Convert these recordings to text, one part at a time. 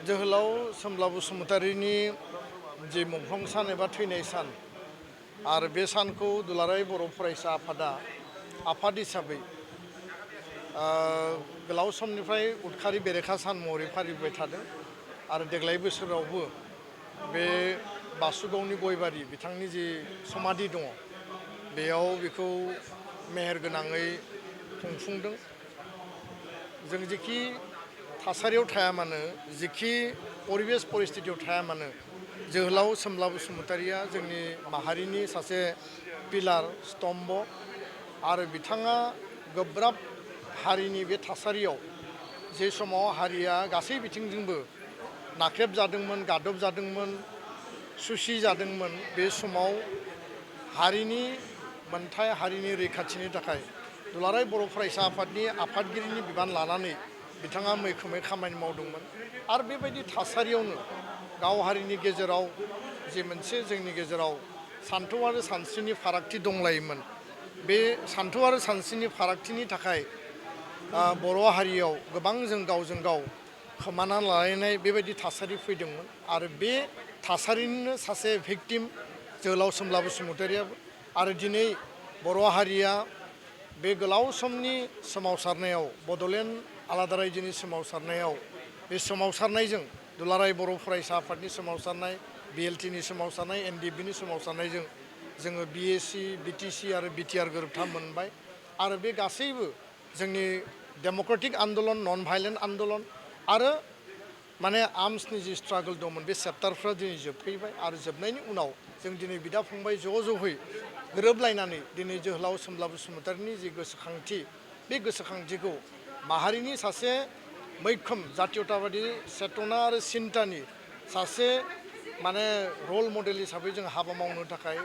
जोहोलाव सोमब्ला बसुमतारीनि जे मुंख्लं सान एबा थैनाय सान आरो बे सानखौ दुलाराय बर' फरायसा आफादा आफाद हिसाबै गोलाव समनिफ्राय उदखारि बेरेखा सान महरै फालिबाय थादों आरो देग्लाय बोसोरावबो बे बासुगावनि गयबारि बिथांनि जि समाधि दङ बेयाव बेखौ मेहेरगोनाङै खुंफुंदों। जों जेखि थासारियाव थाया मानो जेखि परिबेस परिस्थितियाव थाया मानो जोहोलाव सोमब्ला बसुमतारीया जोंनि माहारिनि सासे पिलार स्तम्भ आरो बिथाङा गोब्राब हारिनि बे थासारियाव जे समाव हारिया गासै बिथिंजोंबो नाख्रेबजादोंमोन गादबजादोंमोन सुसि जादोंमोन बे समाव हारिनि मोनथाय हारिनि रैखाथिनि थाखाय दुलाराय बर' फरायसा आफादनि आफादगिरिनि बिबान लानानै बिथाङा मैखोमै खामानि मावदोंमोन आरो बेबायदि थासारियावनो गाव हारिनि गेजेराव जे मोनसे जोंनि गेजेराव सान्थौ आरो सानस्रिनि फारागथि दंलायोमोन बे सान्थौ आरो सानस्रिनि फारागथिनि थाखाय बर' हारियाव गोबां जों गावजों गाव खोमाना लालायनाय बेबायदि थासारि फैदोंमोन आरो बे थासारिनिनो सासे भिक्टिम जोहोलाव सोमब्ला बसुमतारीयाबो आरो दिनै बर' हारिया बे गोलाव समनि सोमावसारनायाव बड'लेण्ड आलादा रायजोनि सोमावसारनायाव बे सोमावसारनायजों दुलाराय बर' फरायसा आफादनि सोमावसारनाय BLTनि सोमावसारनाय NDFBनि सोमावसारनायजों जोङो BAC BTC आरो BTR गोरोबथा मोनबाय आरो बे गासैबो जोंनि डेम'क्रेटिक आन्दलन नन भायलेन्ट आन्दलन आरो माने आर्म्सनि जि स्ट्रागल दंमोन बे चेप्टारफ्रा दिनै जोबफैबाय आरो जोबनायनि उनाव जों दिनै बिदा फंबाय ज'है गोरोबलायनानै दिनै जोहोलाव सोमब्ला बसुमतारीनि जि गोसोखांथि बे गोसोखांथिखौ माहारिनि सासे मैखोम जातीयताबादि चेतना आरो सिन्तानि सासे माने रल मडेल हिसाबै जों हाबा मावनो थाखाय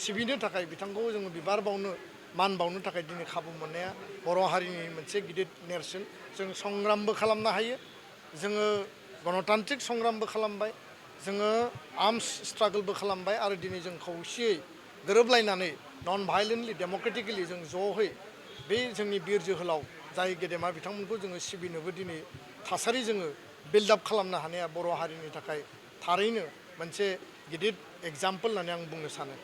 सिबिनो थाखाय बिथांखौ जोङो बिबार बावनो मान बावनो थाखाय दिनै खाबु मोननाया बर' हारिनि मोनसे गिदिर नेरसोन जों संग्रामबो खालामनो हायो जोङो गणतान्त्रिक संग्रामबो खालामबाय जोङो आर्म्स स्ट्रागलबो खालामबाय आरो दिनै जों खौसेयै गोरोबलायनानै नन भायलेन्टलि डेम'क्रेटिकेलि जों ज'है बे जोंनि बिर जोहोलाव जाय गेदेमा बिथांमोनखौ जोङो सिबिनोबो दिनै थासारि जोङो बिल्डआप खालामनो हानाया बर' हारिनि थाखाय थारैनो मोनसे गिदिर एग्जाम्पोल होननानै आं बुंनो सानो।